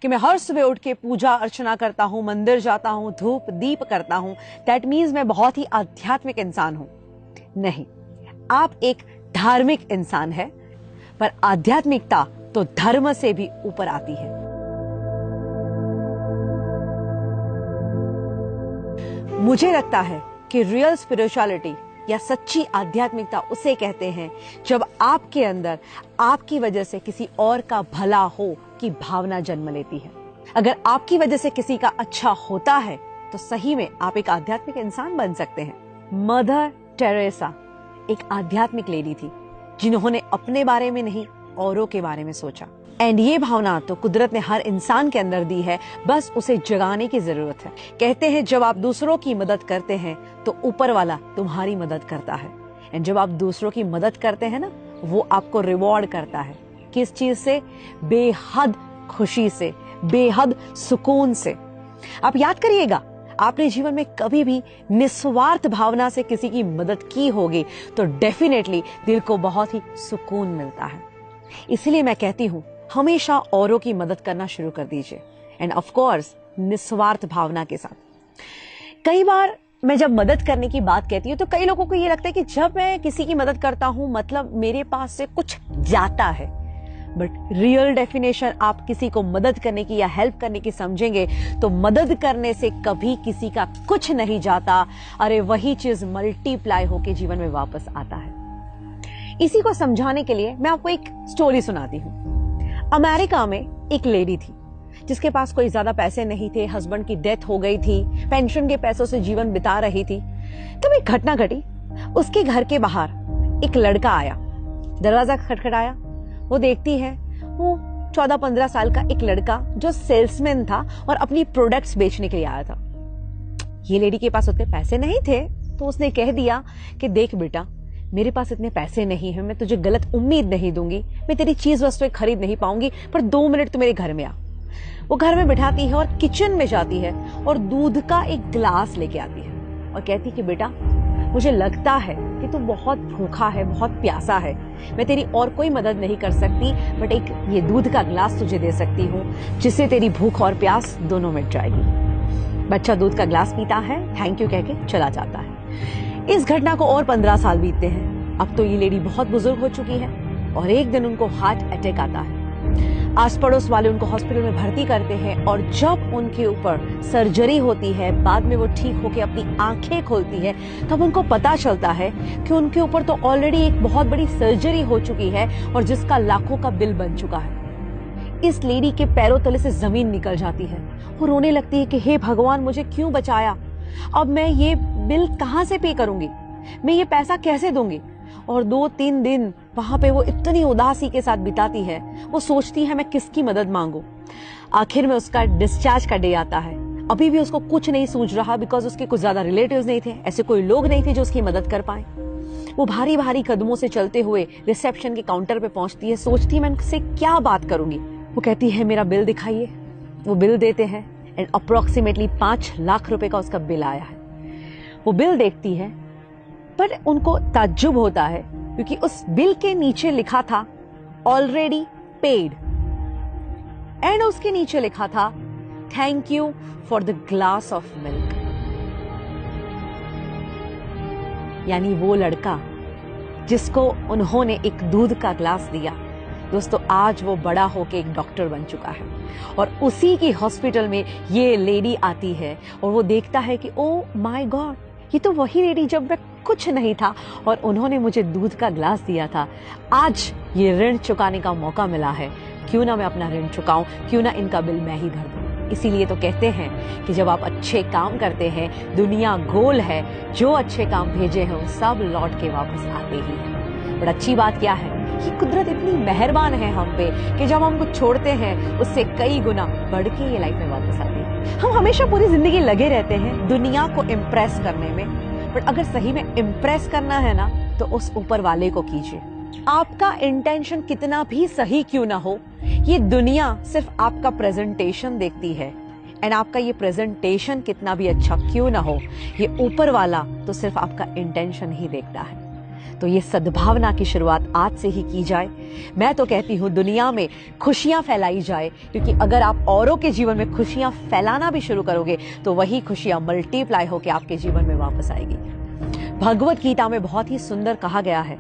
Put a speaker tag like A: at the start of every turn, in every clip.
A: कि मैं हर सुबह उठ के पूजा अर्चना करता हूं, मंदिर जाता हूं, धूप दीप करता हूं, दैट मीन्स मैं बहुत ही आध्यात्मिक इंसान हूं। नहीं, आप एक धार्मिक इंसान है, पर आध्यात्मिकता तो धर्म से भी ऊपर आती है। मुझे लगता है कि रियल स्पिरिचुअलिटी या सच्ची आध्यात्मिकता उसे कहते हैं जब आपके अंदर आपकी वजह से किसी और का भला हो की भावना जन्म लेती है। अगर आपकी वजह से किसी का अच्छा होता है तो सही में आप एक आध्यात्मिक इंसान बन सकते हैं। मदर टेरेसा एक आध्यात्मिक लेडी थी जिन्होंने अपने बारे में नहीं औरों के बारे में सोचा। एंड ये भावना तो कुदरत ने हर इंसान के अंदर दी है, बस उसे जगाने की जरूरत है। कहते हैं जब आप दूसरों की मदद करते हैं तो ऊपर वाला तुम्हारी मदद करता है। एंड जब आप दूसरों की मदद करते हैं ना, वो आपको रिवॉर्ड करता है। किस चीज से? बेहद खुशी से, बेहद सुकून से। आप याद करिएगा, आपने जीवन में कभी भी निस्वार्थ भावना से किसी की मदद की होगी तो डेफिनेटली दिल को बहुत ही सुकून मिलता है। इसलिए मैं कहती हूं, हमेशा औरों की मदद करना शुरू कर दीजिए, एंड ऑफ कोर्स निस्वार्थ भावना के साथ। कई बार मैं जब मदद करने की बात कहती हूँ तो कई लोगों को ये लगता है कि जब मैं किसी की मदद करता हूं मतलब मेरे पास से कुछ जाता है। बट रियल डेफिनेशन आप किसी को मदद करने की या हेल्प करने की समझेंगे तो मदद करने से कभी किसी का कुछ नहीं जाता। अरे वही चीज मल्टीप्लाई होके जीवन में वापस आता है। इसी को समझाने के लिए मैं आपको एक स्टोरी सुनाती हूँ। अमेरिका में एक लेडी थी जिसके पास कोई ज्यादा पैसे नहीं थे, हस्बैंड की डेथ हो गई थी, पेंशन के पैसों से जीवन बिता रही थी। तब एक घटना घटी। उसके घर के बाहर एक लड़का आया, दरवाजा खटखटाया। वो देखती है, वो 14-15 साल का एक लड़का जो सेल्समैन था और अपनी प्रोडक्ट्स बेचने के लिए आया था। ये लेडी के पास उतने पैसे नहीं थे तो उसने कह दिया कि देख बेटा, मेरे पास इतने पैसे नहीं है, मैं तुझे गलत उम्मीद नहीं दूंगी, मैं तेरी चीज वस्तुएं खरीद नहीं पाऊंगी, पर 2 मिनट तू मेरे घर में आ। वो घर में बिठाती है और किचन में जाती है और दूध का एक गिलास लेके आती है और कहती कि बेटा, मुझे लगता है कि तू बहुत भूखा है, बहुत प्यासा है, मैं तेरी और कोई मदद नहीं कर सकती, बट एक ये दूध का गिलास तुझे दे सकती हूँ जिससे तेरी भूख और प्यास दोनों मिट जाएगी। बच्चा दूध का गिलास पीता है, थैंक यू कह के चला जाता है। इस घटना को और 15 साल बीतते हैं। अब तो ये लेडी बहुत बुजुर्ग हो चुकी है और एक दिन उनको हार्ट अटैक आता है। आस पड़ोस वाले उनको हॉस्पिटल में भर्ती करते हैं और जब उनके ऊपर सर्जरी होती है, बाद में वो ठीक होकर अपनी आंखें खोलती है, तब उनको पता चलता है कि उनके ऊपर तो ऑलरेडी एक बहुत बड़ी सर्जरी हो चुकी है और जिसका लाखों का बिल बन चुका है। इस लेडी के पैरों तले से जमीन निकल जाती है और रोने लगती है कि हे भगवान, मुझे क्यों बचाया, अब मैं ये बिल कहां से पे करूंगी, मैं ये पैसा कैसे दूंगी। और 2-3 दिन वहां पे वो इतनी उदासी के साथ बिताती है। वो सोचती है मैं किसकी मदद मांगू। आखिर में उसका डिस्चार्ज का डे आता है। अभी भी उसको कुछ नहीं सूझ रहा, बिकॉज उसके कुछ ज्यादा रिलेटिव्स नहीं थे, ऐसे कोई लोग नहीं थे जो उसकी मदद कर पाए। वो भारी भारी कदमों से चलते हुए रिसेप्शन के काउंटर पे पहुंचती है। सोचती है मैं उनसे क्या बात करूंगी। वो कहती है मेरा बिल दिखाइए। वो बिल देते हैं एंड अप्रोक्सीमेटली 5 लाख रुपए का उसका बिल आया है। वो बिल देखती है पर उनको ताज्जुब होता है क्योंकि उस बिल के नीचे लिखा था ऑलरेडी पेड एंड उसके नीचे लिखा था thank you for the glass of milk. यानी वो लड़का जिसको उन्होंने एक दूध का ग्लास दिया, दोस्तों आज वो बड़ा होके एक डॉक्टर बन चुका है और उसी की हॉस्पिटल में ये लेडी आती है और वो देखता है कि ओ माय गॉड, ये तो वही लेडी जब मैं कुछ नहीं था और उन्होंने मुझे दूध का ग्लास दिया था। आज ये ऋण चुकाने का मौका मिला है, क्यों ना मैं अपना ऋण चुकाऊं, क्यों ना इनका बिल मैं ही भर दूं। इसीलिए तो कहते हैं कि जब आप अच्छे काम करते हैं, दुनिया गोल है, जो अच्छे काम भेजे हैं सब लौट के वापस आते ही हैं। बट अच्छी बात क्या है कि कुदरत इतनी मेहरबान है हम पे कि जब हम कुछ छोड़ते हैं उससे कई गुना बढ़ के ये लाइफ में वापस आती है। हम हमेशा पूरी जिंदगी लगे रहते हैं दुनिया को इम्प्रेस करने में, बट अगर सही में इम्प्रेस करना है ना तो उस ऊपर वाले को कीजिए। आपका इंटेंशन कितना भी सही क्यों ना हो, ये दुनिया सिर्फ आपका प्रेजेंटेशन देखती है एंड आपका ये प्रेजेंटेशन कितना भी अच्छा क्यों ना हो, ये ऊपर वाला तो सिर्फ आपका इंटेंशन ही देखता है। तो ये सद्भावना की शुरुआत आज से ही की जाए। मैं तो कहती हूँ दुनिया में खुशियां फैलाई जाए, क्योंकि अगर आप औरों के जीवन में खुशियां फैलाना भी शुरू करोगे तो वही खुशियां मल्टीप्लाई होकर आपके जीवन में वापस आएगी। भगवत गीता में बहुत ही सुंदर कहा गया है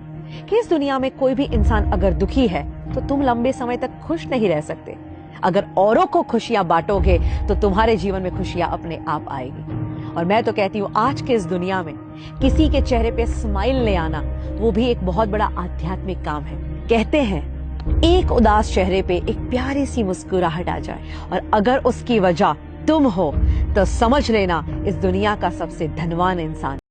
A: कि इस दुनिया में कोई भी इंसान अगर दुखी है तो तुम लंबे समय तक खुश नहीं रह सकते। अगर औरों को खुशियां बांटोगे तो तुम्हारे जीवन में खुशियां अपने आप आएगी। और मैं तो कहती हूँ आज के इस दुनिया में किसी के चेहरे पे स्माइल ले आना वो भी एक बहुत बड़ा आध्यात्मिक काम है। कहते हैं एक उदास चेहरे पे एक प्यारी सी मुस्कुराहट आ जाए, और अगर उसकी वजह तुम हो तो समझ लेना इस दुनिया का सबसे धनवान इंसान